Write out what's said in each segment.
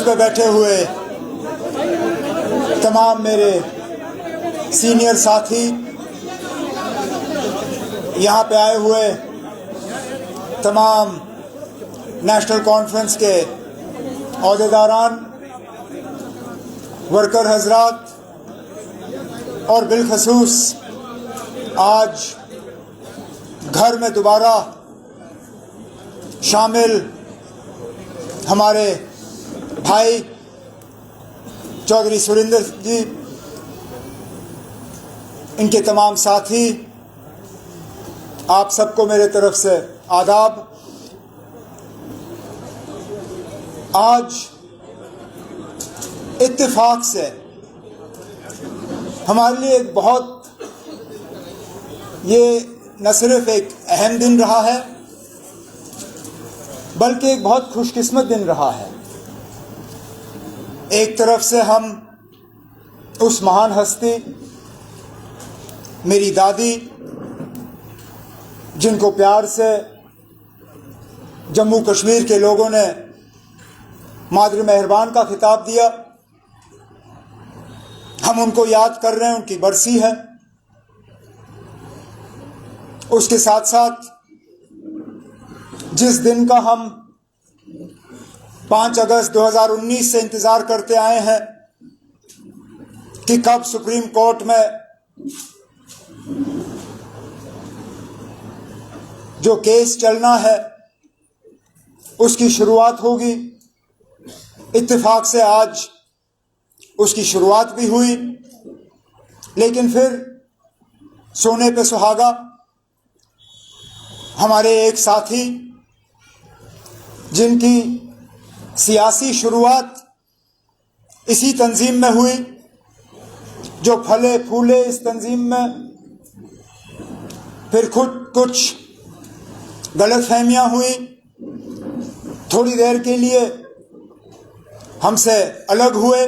पे बैठे हुए तमाम मेरे सीनियर साथी, यहाँ पे आए हुए तमाम नेशनल कॉन्फ्रेंस के अहदेदारान, वर्कर हजरात और बिलखसूस आज घर में दोबारा शामिल हमारे भाई चौधरी सुरेंद्र जी, इनके तमाम साथी, आप सबको मेरे तरफ से आदाब। आज इत्तेफाक से हमारे लिए एक बहुत, ये न सिर्फ एक अहम दिन रहा है बल्कि एक बहुत खुशकिस्मत दिन रहा है। एक तरफ से हम उस महान हस्ती, मेरी दादी, जिनको प्यार से जम्मू कश्मीर के लोगों ने मादर मेहरबान का खिताब दिया, हम उनको याद कर रहे हैं, उनकी बरसी है। उसके साथ साथ जिस दिन का हम 5 अगस्त 2019 से इंतजार करते आए हैं कि कब सुप्रीम कोर्ट में जो केस चलना है उसकी शुरुआत होगी, इत्तेफाक से आज उसकी शुरुआत भी हुई। लेकिन फिर सोने पे सुहागा, हमारे एक साथी जिनकी सियासी शुरुआत इसी तंजीम में हुई, जो फले फूले इस तंजीम में, फिर कुछ गलतफहमियां हुई, थोड़ी देर के लिए हमसे अलग हुए,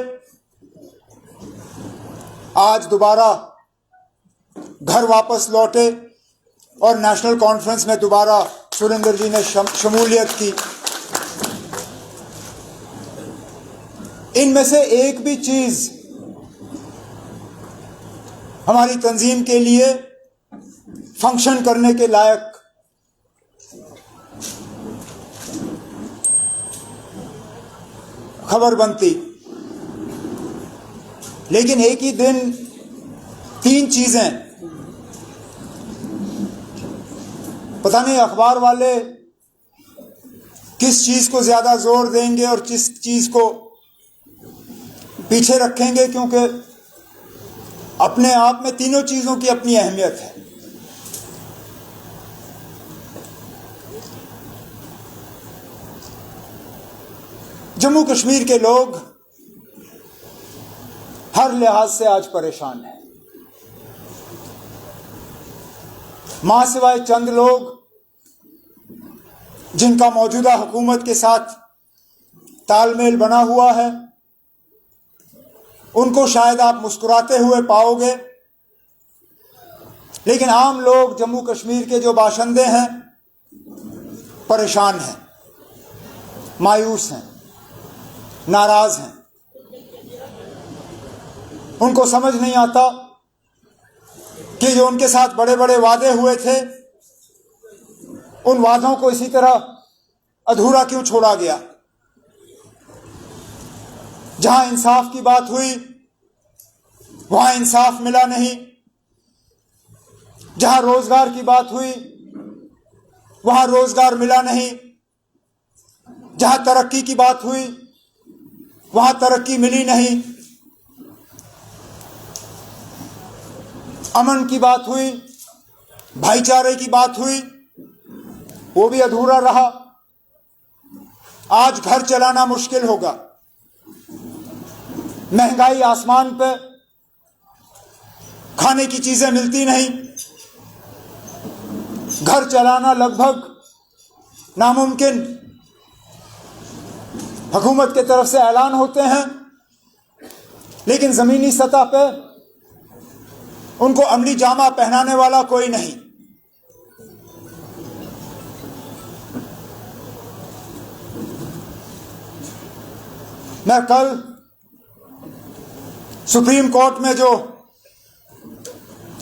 आज दोबारा घर वापस लौटे और नेशनल कॉन्फ्रेंस में दोबारा सुरेंद्र जी ने शमूलियत की। इनमें से एक भी चीज हमारी तंजीम के लिए फंक्शन करने के लायक खबर बनती, लेकिन एक ही दिन 3 चीजें, पता नहीं अखबार वाले किस चीज को ज्यादा जोर देंगे और किस चीज को पीछे रखेंगे, क्योंकि अपने आप में तीनों चीजों की अपनी अहमियत है। जम्मू कश्मीर के लोग हर लिहाज से आज परेशान हैं। मां सिवाय चंद लोग जिनका मौजूदा हुकूमत के साथ तालमेल बना हुआ है, उनको शायद आप मुस्कुराते हुए पाओगे, लेकिन आम लोग, जम्मू कश्मीर के जो बाशिंदे हैं, परेशान हैं, मायूस हैं, नाराज हैं। उनको समझ नहीं आता कि जो उनके साथ बड़े बड़े वादे हुए थे, उन वादों को इसी तरह अधूरा क्यों छोड़ा गया। जहां इंसाफ की बात हुई वहां इंसाफ मिला नहीं, जहां रोजगार की बात हुई वहां रोजगार मिला नहीं, जहां तरक्की की बात हुई वहां तरक्की मिली नहीं, अमन की बात हुई, भाईचारे की बात हुई, वो भी अधूरा रहा। आज घर चलाना मुश्किल होगा, महंगाई आसमान पे, खाने की चीजें मिलती नहीं, घर चलाना लगभग नामुमकिन। हुकूमत के तरफ से ऐलान होते हैं, लेकिन जमीनी सतह पे उनको अमली जामा पहनाने वाला कोई नहीं। मैं कल सुप्रीम कोर्ट में जो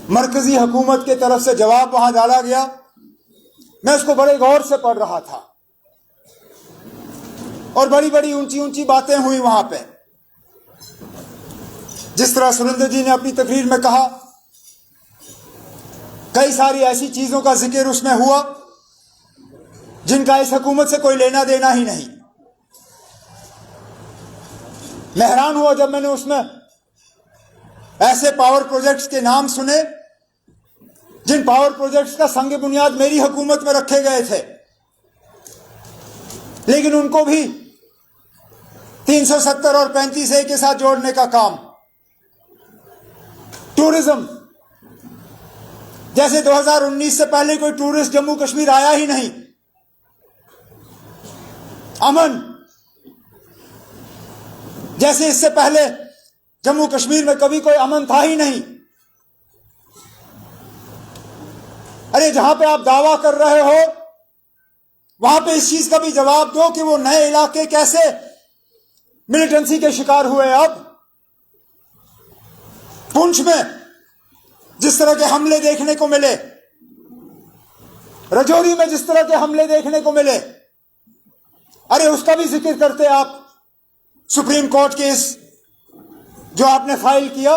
मरकजी हुकूमत की तरफ से जवाब वहां डाला गया, मैं उसको बड़े गौर से पढ़ रहा था और बड़ी बड़ी ऊंची ऊंची बातें हुई वहां पे। जिस तरह सुरेंद्र जी ने अपनी तकरीर में कहा, कई सारी ऐसी चीजों का जिक्र उसमें हुआ जिनका इस हुकूमत से कोई लेना देना ही नहीं। मैं हैरान हुआ जब मैंने उसमें ऐसे पावर प्रोजेक्ट्स के नाम सुने जिन पावर प्रोजेक्ट्स का संग बुनियाद मेरी हुकूमत में रखे गए थे, लेकिन उनको भी 370 और 35A के साथ जोड़ने का काम। टूरिज्म, जैसे 2019 से पहले कोई टूरिस्ट जम्मू कश्मीर आया ही नहीं। अमन, जैसे इससे पहले जम्मू कश्मीर में कभी कोई अमन था ही नहीं। अरे जहां पे आप दावा कर रहे हो वहां पे इस चीज का भी जवाब दो कि वो नए इलाके कैसे मिलिटेंसी के शिकार हुए। अब पुंछ में जिस तरह के हमले देखने को मिले, रजौरी में जिस तरह के हमले देखने को मिले, अरे उसका भी जिक्र करते आप। सुप्रीम कोर्ट केस जो आपने फाइल किया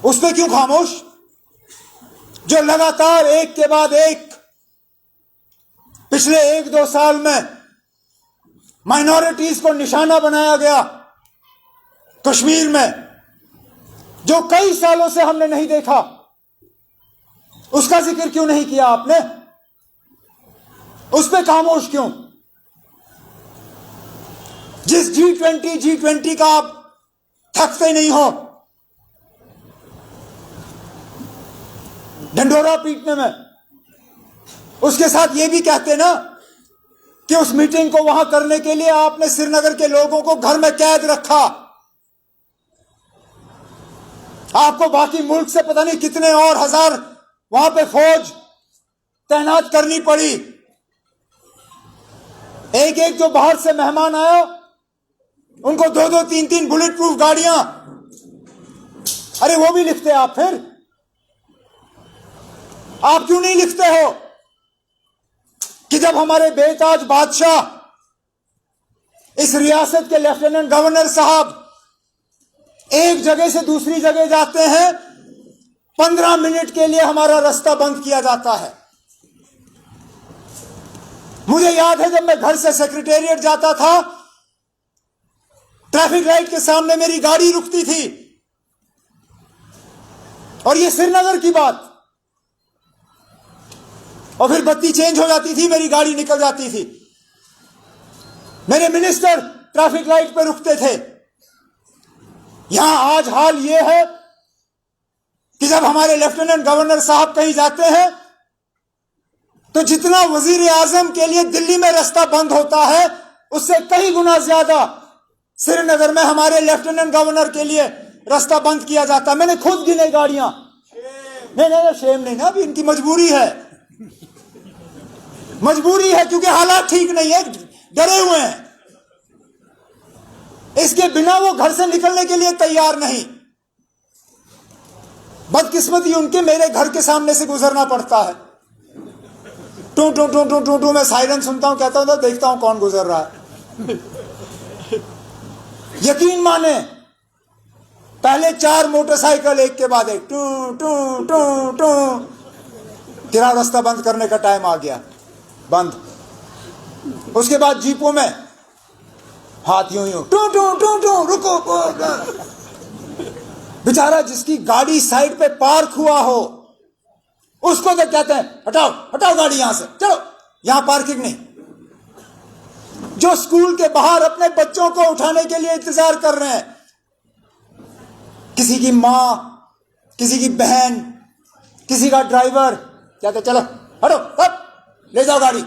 उस पर क्यों खामोश? जो लगातार एक के बाद एक पिछले 1-2 साल में माइनॉरिटीज को निशाना बनाया गया कश्मीर में, जो कई सालों से हमने नहीं देखा, उसका जिक्र क्यों नहीं किया आपने? उस पे खामोश क्यों? जिस G20 का आप थकते नहीं हो ढंढोरा पीटने में, उसके साथ ये भी कहते ना कि उस मीटिंग को वहां करने के लिए आपने श्रीनगर के लोगों को घर में कैद रखा। आपको बाकी मुल्क से पता नहीं कितने और हजार वहां पे फौज तैनात करनी पड़ी। एक एक जो बाहर से मेहमान आया उनको 2-2, 3-3 बुलेट प्रूफ गाड़ियां, अरे वो भी लिखते आप। फिर आप क्यों नहीं लिखते हो कि जब हमारे बेताज बादशाह इस रियासत के लेफ्टिनेंट गवर्नर साहब एक जगह से दूसरी जगह जाते हैं, 15 मिनट के लिए हमारा रास्ता बंद किया जाता है। मुझे याद है जब मैं घर से सेक्रेटेरिएट जाता था, ट्रैफिक लाइट के सामने मेरी गाड़ी रुकती थी, और ये श्रीनगर की बात, और फिर बत्ती चेंज हो जाती थी, मेरी गाड़ी निकल जाती थी। मेरे मिनिस्टर ट्रैफिक लाइट पे रुकते थे। यहां आज हाल यह है कि जब हमारे लेफ्टिनेंट गवर्नर साहब कहीं जाते हैं तो जितना वजीर आजम के लिए दिल्ली में रास्ता बंद होता है, उससे कई गुना ज्यादा श्रीनगर में हमारे लेफ्टिनेंट गवर्नर के लिए रास्ता बंद किया जाता है। मैंने खुद गिने गाड़ियां। नहीं, शेम नहीं ना, अभी इनकी मजबूरी है। मजबूरी है क्योंकि हालात ठीक नहीं है, डरे हुए हैं। इसके बिना वो घर से निकलने के लिए तैयार नहीं। बदकिस्मती उनके मेरे घर के सामने से गुजरना पड़ता है। टू टू टू टू टू टू मैं सायरन सुनता हूं, कहता हूं देखता हूं कौन गुजर रहा है। यकीन माने पहले 4 मोटरसाइकिल एक के बाद एक टू टू टू टू, तेरा रास्ता बंद करने का टाइम आ गया, बंद। उसके बाद जीपों में हाथ यूं यूं टू टू टू टू, रुको। बेचारा जिसकी गाड़ी साइड पे पार्क हुआ हो उसको तो कहते हैं हटाओ हटाओ गाड़ी यहां से, चलो यहां पार्किंग नहीं। जो स्कूल के बाहर अपने बच्चों को उठाने के लिए इंतजार कर रहे हैं, किसी की मां, किसी की बहन, किसी का ड्राइवर, कहते चलो हटो, अब ले जाओ गाड़ी।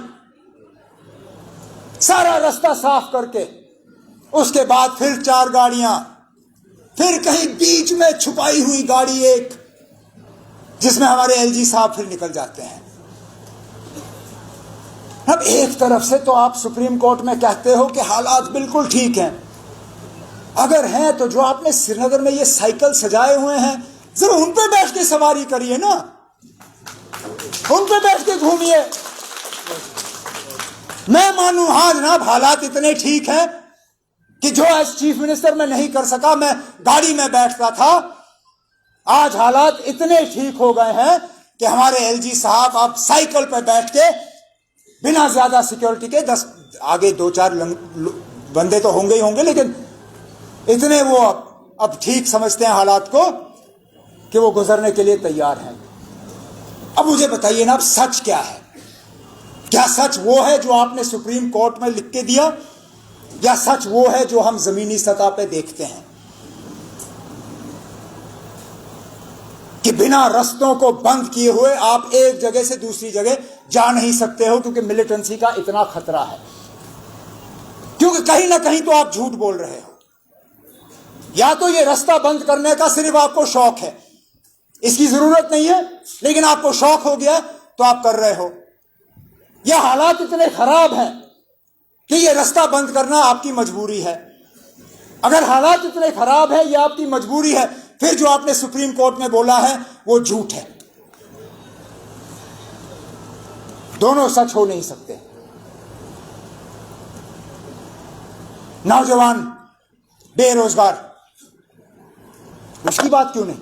सारा रास्ता साफ करके उसके बाद फिर 4 गाड़ियां, फिर कहीं बीच में छुपाई हुई गाड़ी एक, जिसमें हमारे एलजी साहब फिर निकल जाते हैं। अब एक तरफ से तो आप सुप्रीम कोर्ट में कहते हो कि हालात बिल्कुल ठीक हैं, अगर हैं तो जो आपने श्रीनगर में ये साइकिल सजाए हुए हैं जरा उन पे बैठ के सवारी करिए ना, उन पे बैठ के घूमिए। मैं मानूं हाँ जनाब हालात इतने ठीक हैं कि जो एज चीफ मिनिस्टर मैं नहीं कर सका, मैं गाड़ी में बैठता था, आज हालात इतने ठीक हो गए हैं कि हमारे एलजी साहब अब साइकिल पर बैठ के बिना ज्यादा सिक्योरिटी के 10 आगे 2-4 बंदे तो होंगे ही होंगे, लेकिन इतने वो अब ठीक समझते हैं हालात को कि वो गुजरने के लिए तैयार हैं। अब मुझे बताइए ना, अब सच क्या है? क्या सच वो है जो आपने सुप्रीम कोर्ट में लिख के दिया, या सच वो है जो हम जमीनी सतह पे देखते हैं कि बिना रस्तों को बंद किए हुए आप एक जगह से दूसरी जगह जा नहीं सकते हो क्योंकि मिलिटेंसी का इतना खतरा है, क्योंकि कहीं ना कहीं तो आप झूठ बोल रहे हो। या तो ये रास्ता बंद करने का सिर्फ आपको शौक है, इसकी जरूरत नहीं है लेकिन आपको शौक हो गया तो आप कर रहे हो, या हालात इतने खराब हैं कि ये रास्ता बंद करना आपकी मजबूरी है। अगर हालात इतने खराब है, ये आपकी मजबूरी है, फिर जो आपने सुप्रीम कोर्ट में बोला है वो झूठ है। दोनों सच हो नहीं सकते। नौजवान बेरोजगार, उसकी बात क्यों नहीं?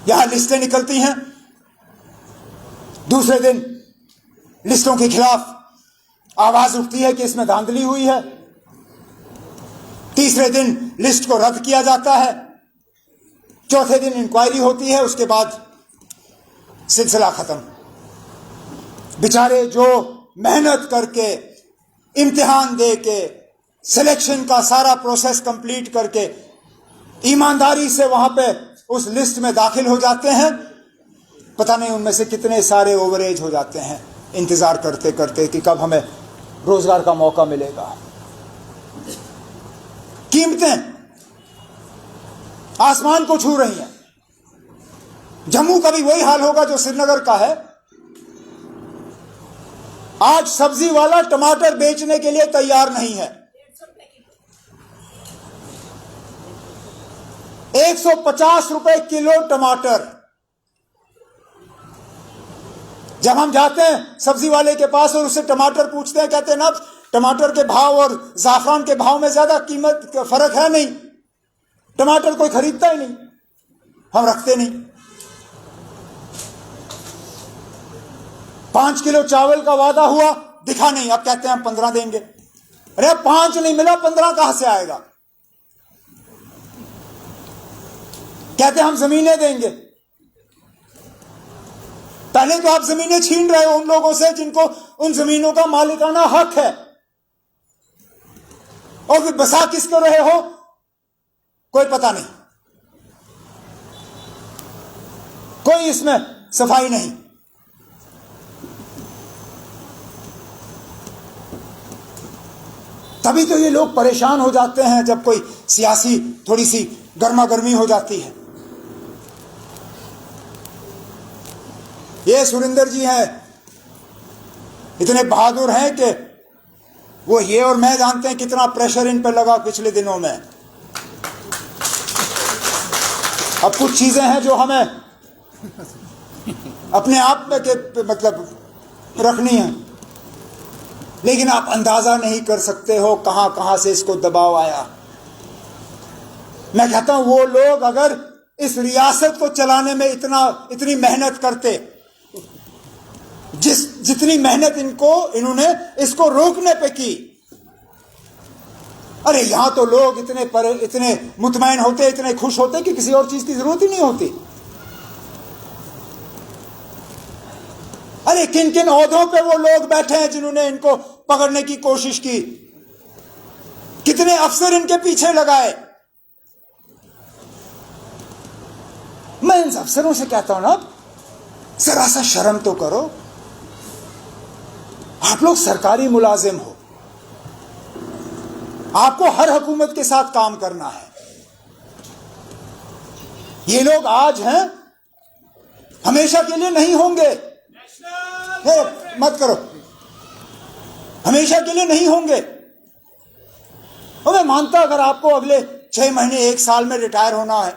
यहां लिस्टें निकलती हैं, दूसरे दिन लिस्टों के खिलाफ आवाज उठती है कि इसमें धांधली हुई है, तीसरे दिन लिस्ट को रद्द किया जाता है, चौथे दिन इंक्वायरी होती है, उसके बाद सिलसिला खत्म। बेचारे जो मेहनत करके इम्तिहान दे के सिलेक्शन का सारा प्रोसेस कंप्लीट करके ईमानदारी से वहां पे उस लिस्ट में दाखिल हो जाते हैं, पता नहीं उनमें से कितने सारे ओवरेज हो जाते हैं इंतजार करते करते कि कब हमें रोजगार का मौका मिलेगा। कीमतें आसमान को छू रही हैं। जम्मू का भी वही हाल होगा जो श्रीनगर का है। आज सब्जी वाला टमाटर बेचने के लिए तैयार नहीं है। 150 रुपए किलो टमाटर। जब हम जाते हैं सब्जी वाले के पास और उससे टमाटर पूछते हैं, कहते हैं ना टमाटर के भाव और जाफरान के भाव में ज्यादा कीमत का फर्क है नहीं, टमाटर कोई खरीदता ही नहीं, हम रखते नहीं। 5 किलो चावल का वादा हुआ, दिखा नहीं, अब कहते हैं हम 15 देंगे। अरे 5 नहीं मिला, 15 कहां से आएगा? कहते हम जमीनें देंगे। पहले तो आप जमीनें छीन रहे हो उन लोगों से जिनको उन जमीनों का मालिकाना हक है, और फिर बसा किसको रहे हो कोई पता नहीं, कोई इसमें सफाई नहीं। तभी तो ये लोग परेशान हो जाते हैं जब कोई सियासी थोड़ी सी गर्मा गर्मी हो जाती है। ये सुरेंद्र जी हैं, इतने बहादुर हैं कि वो ये और मैं जानते हैं कितना प्रेशर इन पर लगा पिछले दिनों में। अब कुछ चीजें हैं जो हमें अपने आप में के मतलब रखनी है, लेकिन आप अंदाजा नहीं कर सकते हो कहां कहां से इसको दबाव आया। मैं कहता हूं वो लोग अगर इस रियासत को चलाने में इतनी मेहनत करते, जितनी मेहनत इन्होंने इसको रोकने पे की, अरे यहां तो लोग इतने मुतमईन होते, इतने खुश होते कि किसी और चीज की जरूरत ही नहीं होती। अरे किन किन ओहदों पे वो लोग बैठे हैं जिन्होंने इनको पकड़ने की कोशिश की, कितने अफसर इनके पीछे लगाए। मैं इन अफसरों से कहता हूं ना, जरा सा शर्म तो करो। आप लोग सरकारी मुलाजिम हो, आपको हर हुकूमत के साथ काम करना है। ये लोग आज हैं, हमेशा के लिए नहीं होंगे। मत करो, हमेशा के लिए नहीं होंगे। और मैं मानता अगर आपको अगले 6 महीने 1 साल में रिटायर होना है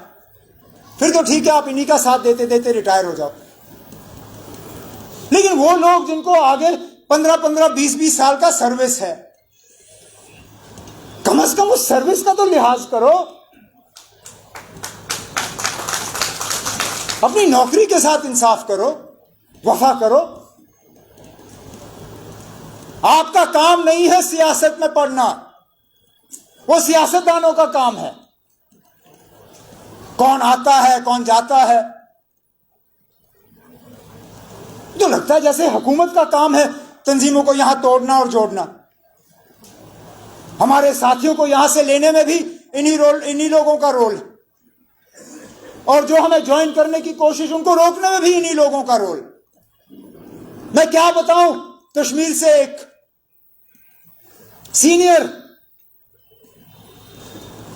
फिर तो ठीक है, आप इन्हीं का साथ देते देते रिटायर हो जाओ। लेकिन वो लोग जिनको आगे 15-15, 20-20 साल का सर्विस है, कम से कम उस सर्विस का तो लिहाज करो। अपनी नौकरी के साथ इंसाफ करो, वफा करो। आपका काम नहीं है सियासत में पढ़ना, वो सियासतदानों का काम है। कौन आता है कौन जाता है, तो लगता है जैसे हुकूमत का काम है तंजीमों को यहां तोड़ना और जोड़ना। हमारे साथियों को यहां से लेने में भी इन्हीं लोगों का रोल है, और जो हमें ज्वाइन करने की कोशिश उनको रोकने में भी इन्हीं लोगों का रोल। मैं क्या बताऊं, कश्मीर से एक सीनियर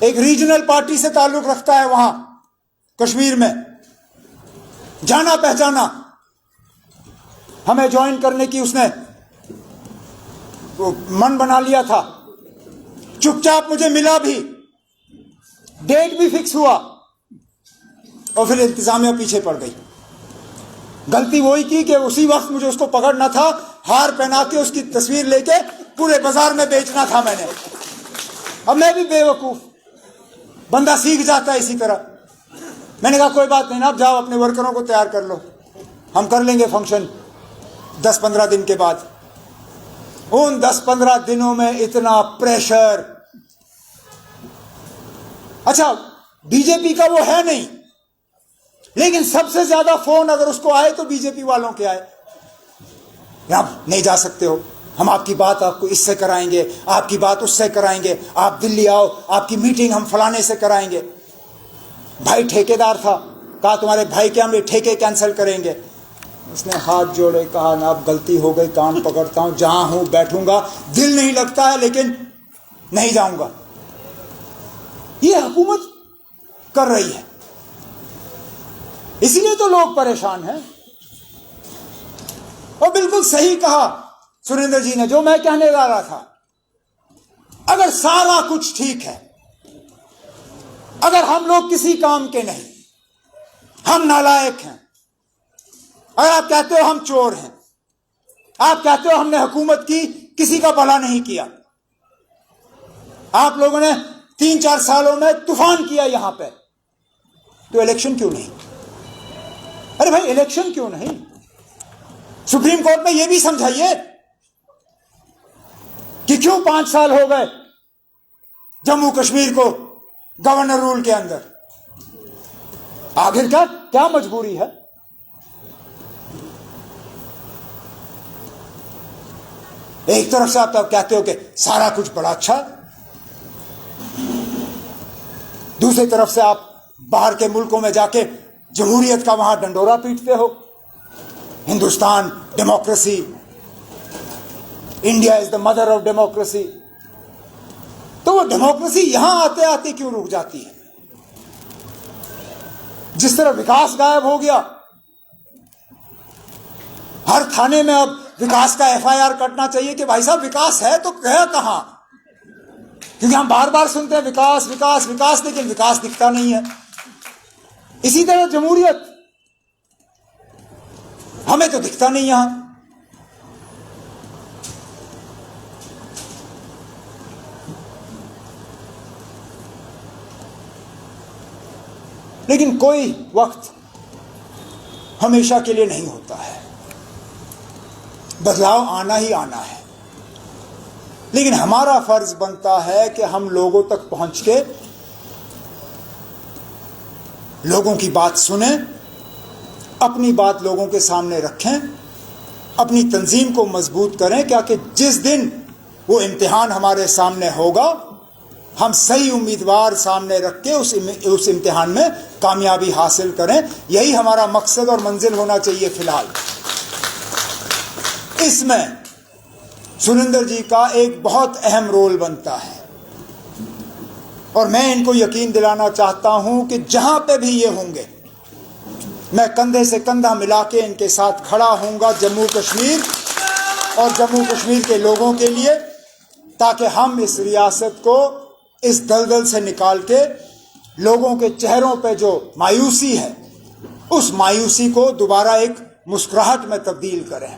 एक रीजनल पार्टी से ताल्लुक रखता है वहां कश्मीर में, जाना पहचाना, हमें ज्वाइन करने की उसने मन बना लिया था। चुपचाप मुझे मिला भी, डेट भी फिक्स हुआ, और फिर इंतजामिया पीछे पड़ गई। गलती वही की कि उसी वक्त मुझे उसको पकड़ना था, हार पहना के उसकी तस्वीर लेके पूरे बाजार में बेचना था मैंने। अब मैं भी बेवकूफ, बंदा सीख जाता है इसी तरह। मैंने कहा कोई बात नहीं ना, आप जाओ अपने वर्करों को तैयार कर लो, हम कर लेंगे फंक्शन 10-15 दिन के बाद। उन 10-15 दिनों में इतना प्रेशर। अच्छा, बीजेपी का वो है नहीं, लेकिन सबसे ज्यादा फोन अगर उसको आए तो बीजेपी वालों के आए। आप नहीं जा सकते हो, हम आपकी बात आपको इससे कराएंगे, आपकी बात उससे कराएंगे, आप दिल्ली आओ, आपकी मीटिंग हम फलाने से कराएंगे। भाई ठेकेदार था, कहा तुम्हारे भाई के हम ठेके कैंसिल करेंगे। उसने हाथ जोड़े, कहा ना अब गलती हो गई, कान पकड़ता हूं, जहां हूं बैठूंगा, दिल नहीं लगता है लेकिन नहीं जाऊंगा। ये हुकूमत कर रही है, इसलिए तो लोग परेशान हैं। और बिल्कुल सही कहा सुरेंद्र जी ने, जो मैं कहने जा रहा था। अगर सारा कुछ ठीक है, अगर हम लोग किसी काम के नहीं, हम नालायक हैं, अगर आप कहते हो हम चोर हैं, आप कहते हो हमने हुकूमत की किसी का भला नहीं किया, आप लोगों ने 3-4 सालों में तूफान किया यहां पे, तो इलेक्शन क्यों नहीं? अरे भाई इलेक्शन क्यों नहीं? सुप्रीम कोर्ट में यह भी समझाइए कि क्यों 5 साल हो गए जम्मू कश्मीर को गवर्नर रूल के अंदर। आखिर क्या मजबूरी है? एक तरफ से आप तो कहते हो कि सारा कुछ बड़ा अच्छा है, दूसरी तरफ से आप बाहर के मुल्कों में जाके जमहूरियत का वहां डंडोरा पीटते हो। Hindustan democracy, India is the mother of democracy. तो वो डेमोक्रेसी यहां आते आते क्यों रुक जाती है? जिस तरह विकास गायब हो गया, हर थाने में अब विकास का FIR कटना चाहिए कि भाई साहब विकास है तो है कहां? क्योंकि हम बार बार सुनते हैं विकास विकास विकास, लेकिन विकास दिखता नहीं है। इसी तरह जमहूरियत, हमें तो दिखता नहीं यहां। लेकिन कोई वक्त हमेशा के लिए नहीं होता है, बदलाव आना ही आना है। लेकिन हमारा फर्ज बनता है कि हम लोगों तक पहुंच के लोगों की बात सुने, अपनी बात लोगों के सामने रखें, अपनी तंजीम को मजबूत करें, क्या कि जिस दिन वो इम्तिहान हमारे सामने होगा, हम सही उम्मीदवार सामने रख के उस इम्तिहान में कामयाबी हासिल करें। यही हमारा मकसद और मंजिल होना चाहिए। फिलहाल इसमें सुरेंद्र जी का एक बहुत अहम रोल बनता है, और मैं इनको यकीन दिलाना चाहता हूं कि जहां पे भी ये होंगे, मैं कंधे से कंधा मिला के इनके साथ खड़ा होऊंगा जम्मू कश्मीर और जम्मू कश्मीर के लोगों के लिए, ताकि हम इस रियासत को इस दलदल से निकाल के लोगों के चेहरों पे जो मायूसी है उस मायूसी को दोबारा एक मुस्कुराहट में तब्दील करें।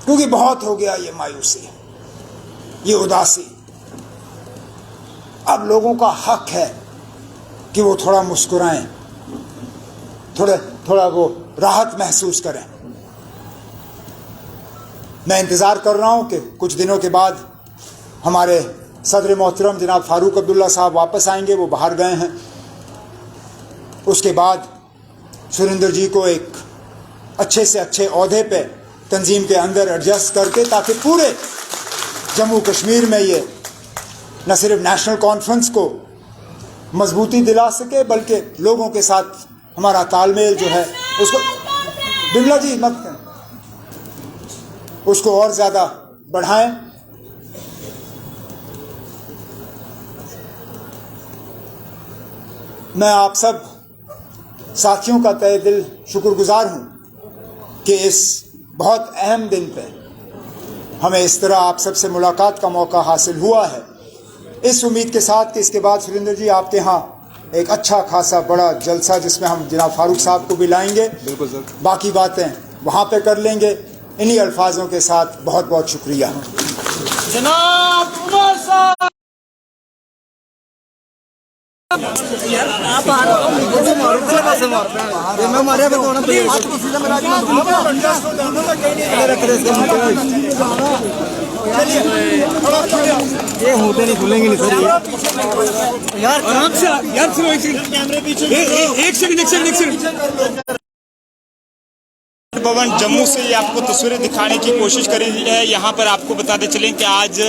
क्योंकि बहुत हो गया ये मायूसी, ये उदासी। अब लोगों का हक है कि वो थोड़ा मुस्कुराएं, थोड़ा वो राहत महसूस करें। मैं इंतज़ार कर रहा हूं कि कुछ दिनों के बाद हमारे सदर मोहतरम जनाब फारूक अब्दुल्ला साहब वापस आएंगे, वो बाहर गए हैं। उसके बाद सुरेंद्र जी को एक अच्छे से अच्छे ओहदे पे तंजीम के अंदर एडजस्ट करके, ताकि पूरे जम्मू कश्मीर में ये न सिर्फ नेशनल कॉन्फ्रेंस को मजबूती दिला सके, बल्कि लोगों के साथ हमारा तालमेल जो है उसको, बिमला जी मत, उसको और ज़्यादा बढ़ाएं। मैं आप सब साथियों का तहे दिल शुक्रगुजार हूं कि इस बहुत अहम दिन पे हमें इस तरह आप सबसे मुलाकात का मौका हासिल हुआ है, इस उम्मीद के साथ कि इसके बाद सुरेंद्र जी आपके यहाँ एक अच्छा खासा बड़ा जलसा, जिसमें हम जनाब फारूक साहब को भी लाएंगे, बिल्कुल सर, बाकी बातें वहाँ पे कर लेंगे। इन्हीं अल्फाजों के साथ बहुत बहुत शुक्रिया जनाब उमर साहब। ये होते नहीं खुलेंगे नहीं सर यार आराम से यार, सुनो एक सेकंड। भवन जम्मू से ये आपको तस्वीरें दिखाने की कोशिश करी है। यहाँ पर आपको बताते चलें कि आज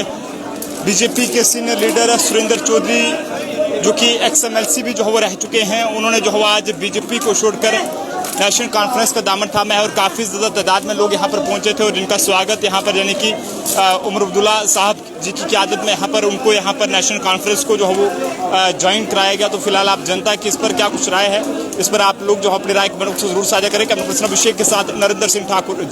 बीजेपी के सीनियर लीडर सुरेंद्र चौधरी, जो कि XMLC भी जो है वो रह चुके हैं, उन्होंने जो है आज बीजेपी को छोड़कर नेशनल कॉन्फ्रेंस का दामन थामा है और काफ़ी ज़्यादा तादाद में लोग यहाँ पर पहुँचे थे और जिनका स्वागत यहाँ पर यानी कि उमर अब्दुल्ला साहब जी की क़यादत में यहाँ पर उनको यहाँ पर नेशनल कॉन्फ्रेंस को जो है वो ज्वाइन कराया गया। तो फिलहाल आप जनता की इस पर क्या कुछ राय है, इस पर आप लोग जो अपनी राय को ज़रूर साझा करें। कैमरा पर्सन अभिषेक के साथ नरेंद्र सिंह ठाकुर।